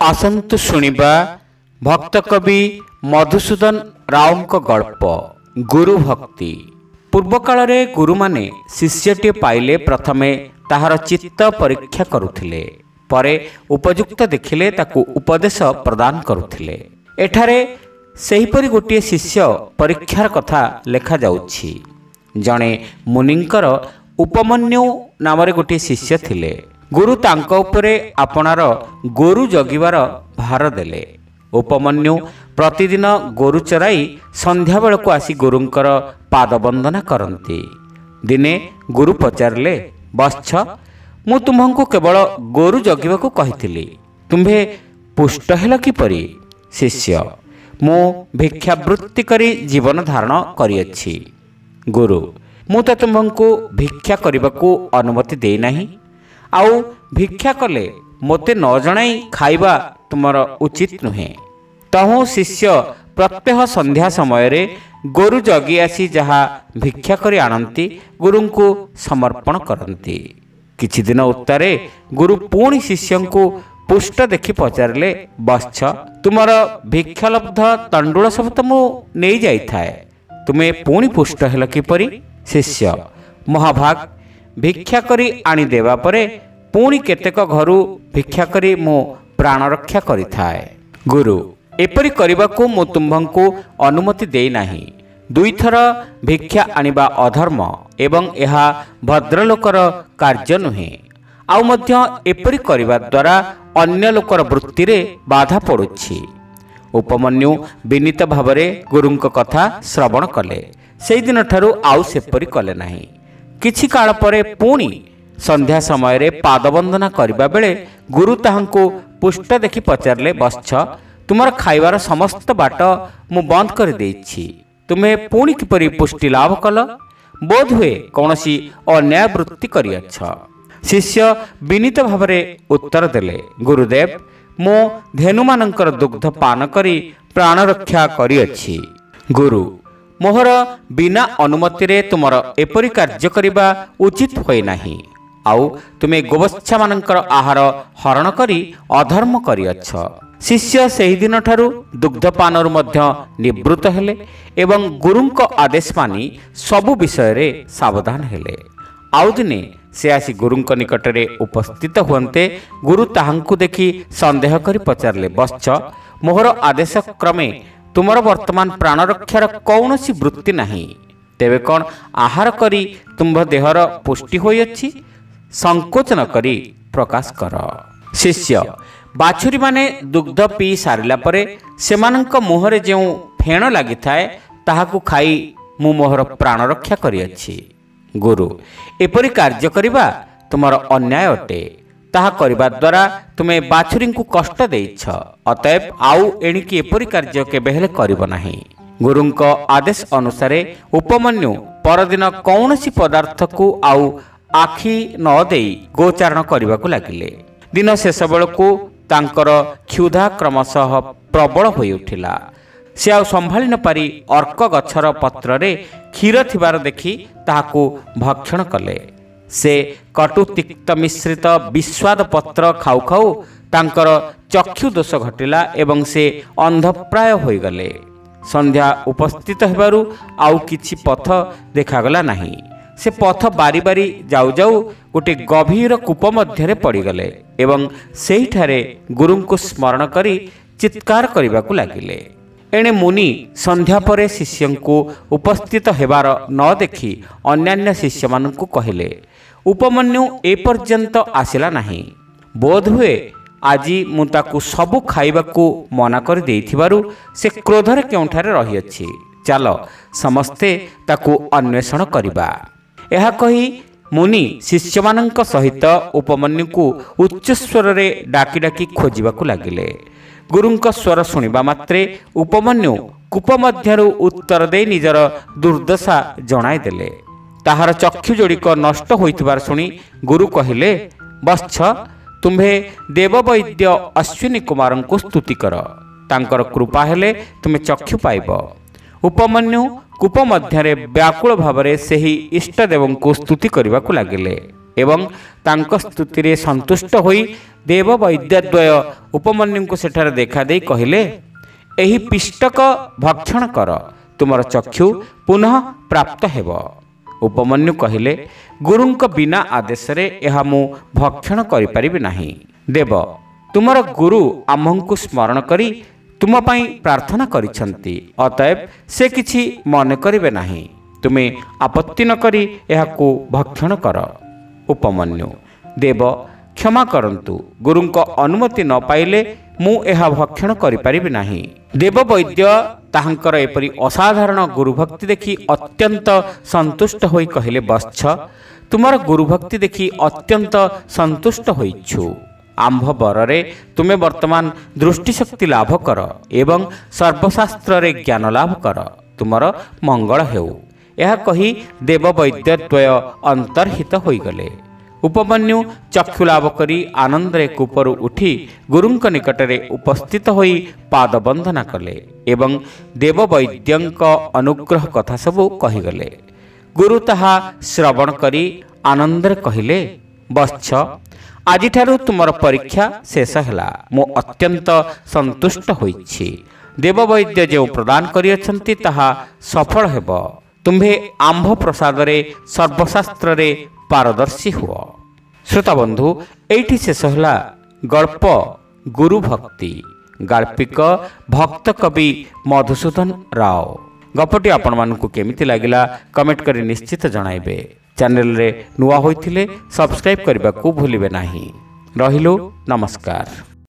आसंतु शुणिबा भक्त कवि मधुसूदन रावଙ୍କ गल्प गुरु भक्ति। पूर्व काल रे गुरु माने शिष्यटी पाइले प्रथमे ताहार चित्त परीक्षा करुथिले, परे उपयुक्त देखिले ताकू उपदेश प्रदान करुथिले। एठारे सेहिपरि गोटे शिष्य परीक्षार कथा लेखा जाउछि। जणे मुनिंकर उपमन्यु नामरे गोटे शिष्य थिले। गुरु तांक उपरे आपणार गोरु जगिबार भार देले। उपमन्यु प्रतिदिन गोरु चराई संध्या बेलକୁ आसी गुरुंकर पाद वंदना करती। दिने गुरु पचारले, बत्स मु तुमको केवल गोरु जगिबाकू कहिथिली, तुम्भे पुष्ट हेल किपरि? शिष्य, मु भिक्षावृत्ति करी जीवन धारण करियछि। गुरु, मु तो तुमको भिक्षा करबाकू अनुमति देई नाही। आउ भिक्षा कले मोते न जणाई खाइबा तुमर उचित नुहे। तहु शिष्य प्रत्यह संध्या समय रे गोरु जगी आसी जहा भिक्षा करी आनंती गुरुंकु समर्पण करंती। किछि दिन उत्तरे गुरु पुणी शिष्यंकु पुष्ट देखि पचारले, बत्स तुमर भिक्षालब्ध तंडुल सब तो मु नहीं जाई थाए, तुमे पुणी पुष्ट हेल किपरि? शिष्य, महाभाग भिक्षा करी आनी देवा परे पुणी केतेक घरु भिक्षा करी मु प्राण रक्षा करि थाए। गुरु, एपरि करिबाकू मु तुमको अनुमति देई नाही। दुई थर भिक्षा आनिबा अधर्म एवं एहा भद्रलोकर कार्य नुहे। आउ मध्य एपरि करिबा द्वारा अन्य लोकर वृत्ति रे बाधा पड़ुछि। उपमन्यु विनीत भावरे गुरुंक कथा श्रवण कले। सेई दिन ठारू आउ सेपरि कले नाही। किछि काल परे पुणी संध्या समय रे पाद वंदना करिबा बेले गुरु ताहांको पुष्ट देखि पचारले, बत्स तुमर खाइबार समस्त बाट मु बंद कर देइछि, तुमे पुणी किपरि पुष्टि लाभ कल? बोध हुए कौनसी अन्याय वृत्ति करियछ। शिष्य विनीत भावरे उत्तर देले, गुरुदेव मु धेनुमानंकर दुग्ध पान करी प्राण रक्षा करियछि। गुरु, मोहर बिना अनुमति रे तुमर एपरि कार्य करिबा उचित होय नाही। आउ तुमे गोवत्सा मानंकर आहार हरण करी अधर्म करियछ। शिष्य सेहि दिन ठारू दुग्धपानरु मध्य निवृत्त हेले एवं गुरुंक आदेश मानी सबु विषय रे सावधान हेले। आउ दिने से आसी गुरुंक निकटरे उपस्थित हुंते गुरु ताहांकु देखि संदेह करी पचारले, बत्स मोहर आदेश क्रमे तुमर वर्तमान प्राण रक्षार कौनसी वृत्ति नाही, तेबे कौन आहार करी तुम्भ देहर पुष्टि होइछि? संकोच न करी प्रकाश कर। शिष्य, बाछुरी माने दुग्ध पी सारिला परे सेमानंक मुहरे जेउ फेण लागि थाए ताहाकु खाई मु मोहर प्राण रक्षा करियछि। गुरु, एपरि कार्य करिबा तुमर अन्याय अटे। ताहा करिबा द्वारा तुमे बाछुरींकु कष्ट देइछ। अतएव आउ एणिकी एपरि कार्य केबे हेले करिब नाही। गुरुंक आदेश अनुसारे उपमन्यु परदिन कौनसी पदार्थकु आउ आखि न देई गोचारण करिबाकू लागिले। दिन शेष बेलକୁ तांकर क्षुधा क्रमशः प्रबल होई उठिला। से आ संभाली न पारी अर्क गछर पत्र रे क्षीर थिबार देखि ताहाकू भक्षण कले। से कटु तिक्त मिश्रित विस्वाद पत्र खाउ खाउ तांकर चक्षु दोष घटिला एवं से अंधप्राय होई गले। संध्या उपस्थित हेबारु आउ किछि पथ देखागला नाही। से पथ बारी बारी जाऊ जाऊ गोटे गभीर कूप मध्य पड़गले एवं सेहिठारे गुरुंको स्मरण करी चित्कार करने लगिले। एणे मुनि संध्या परे शिष्यंकु उपस्थित हेबार न देखि अन्यान्य शिष्य मानंकु कहिले, उपमन्यु ए पर्यंत आसिला नाही। बोध हुए आजी मु ताकु सबु खाइबाकू मना कर देइथिबारु से क्रोधरे केउठारे रहियछि। चलो समस्ते ताकु अन्वेषण करिबा। यह कही मुनि शिष्य मानंक सहित उपमन्युकु उच्च स्वर रे डाकी डाकी खोजिबाकू लागिले। गुरुंक स्वर सुनिबा मात्रे उपमन्यु कूप मध्यरु उत्तर दे निजर दुर्दशा जणाई देले। ताहार चक्षु जोड़िक नष्ट होइथिबार सुनी गुरु कहिले, बत्स तुम्भे देववैद्य अश्विनी कुमारंकु स्तुति कर, तांकर कृपा हेले तुमे चक्षु पाइब। उपमन्यु कूप मध्यरे व्याकुल भावरे सेही इष्टदेवंकु स्तुति करबाकू लागिले। ଏବଂ ତାଙ୍କ ସ୍ତୁତିରେ ସନ୍ତୁଷ୍ଟ ହୋଇ ଦେବ ବୈଦ୍ୟଦ୍ୱୟ ଉପମନ୍ୟୁଙ୍କୁ ସେଠାରେ ଦେଖାଦେଇ କହିଲେ, ଏହି ପିଷ୍ଟକ ଭକ୍ଷଣ କର, ତୁମର ଚକ୍ଷୁ ପୁନଃ ପ୍ରାପ୍ତ ହେବ। ଉପମନ୍ୟୁ କହିଲେ, ଗୁରୁଙ୍କ ବିନା ଆଦେଶରେ ଏହା ମୁଁ ଭକ୍ଷଣ କରିପାରିବି ନାହିଁ। ଦେବ, ତୁମର ଗୁରୁ ଆମ୍ଭଙ୍କୁ ସ୍ମରଣ କରି ତୁମ ପାଇଁ ପ୍ରାର୍ଥନା କରିଛନ୍ତି, ଅତଏବ ସେ କିଛି ମନେ କରିବେ ନାହିଁ। ତୁମେ ଆପତ୍ତି ନ କରି ଏହାକୁ ଭକ୍ଷଣ କର। ଉପମନ୍ୟୁ, ଦେବ କ୍ଷମା କରନ୍ତୁ, ଗୁରୁଙ୍କ ଅନୁମତି ନ ପାଇଲେ ମୁଁ ଏହା ଭକ୍ଷଣ କରିପାରିବି ନାହିଁ। ଦେବବୈଦ୍ୟ ତାହାଙ୍କର ଏପରି ଅସାଧାରଣ ଗୁରୁଭକ୍ତି ଦେଖି ଅତ୍ୟନ୍ତ ସନ୍ତୁଷ୍ଟ ହୋଇ କହିଲେ, ବତ୍ସ, ତୁମର ଗୁରୁଭକ୍ତି ଦେଖି ଅତ୍ୟନ୍ତ ସନ୍ତୁଷ୍ଟ ହୋଇଛୁ। ଆମ୍ଭ ବରରେ ତୁମେ ବର୍ତ୍ତମାନ ଦୃଷ୍ଟିଶକ୍ତି ଲାଭ କର ଏବଂ ସର୍ବଶାସ୍ତ୍ରରେ ଜ୍ଞାନ ଲାଭ କର। ତୁମର ମଙ୍ଗଳ ହେଉ। ଏହା କହି ଦେବବୈଦ୍ୟଦ୍ୱୟ ଅନ୍ତର୍ହିତ ହୋଇଗଲେ। ଉପମନ୍ୟୁ ଚକ୍ଷୁ ଲାଭ କରି ଆନନ୍ଦରେ କୂପରୁ ଉଠି ଗୁରୁଙ୍କ ନିକଟରେ ଉପସ୍ଥିତ ହୋଇ ପାଦ ବନ୍ଦନା କଲେ ଏବଂ ଦେବବୈଦ୍ୟଙ୍କ ଅନୁଗ୍ରହ କଥା ସବୁ କହିଗଲେ। ଗୁରୁ ତାହା ଶ୍ରବଣ କରି ଆନନ୍ଦରେ କହିଲେ, ବତ୍ସ, ଆଜିଠାରୁ ତୁମର ପରୀକ୍ଷା ଶେଷ ହେଲା। ମୁଁ ଅତ୍ୟନ୍ତ ସନ୍ତୁଷ୍ଟ ହୋଇଛି। ଦେବବୈଦ୍ୟ ଯେଉଁ ପ୍ରଦାନ କରିଅଛନ୍ତି ତାହା ସଫଳ ହେବ। ତୁମ୍ଭେ ଆମ୍ଭ ପ୍ରସାଦରେ ସର୍ବଶାସ୍ତ୍ରରେ ପାରଦର୍ଶୀ ହୁଅ। ଶ୍ରୋତାବନ୍ଧୁ, ଏଇଠି ଶେଷ ହେଲା ଗଳ୍ପ ଗୁରୁ ଭକ୍ତି। ଗାଳ୍ପିକ ଭକ୍ତ କବି ମଧୁସୂଦନ ରାଓ। ଗପଟି ଆପଣମାନଙ୍କୁ କେମିତି ଲାଗିଲା କମେଣ୍ଟ କରି ନିଶ୍ଚିତ ଜଣାଇବେ। ଚ୍ୟାନେଲରେ ନୂଆ ହୋଇଥିଲେ ସବସ୍କ୍ରାଇବ୍ କରିବାକୁ ଭୁଲିବେ ନାହିଁ। ରହିଲୁ, ନମସ୍କାର।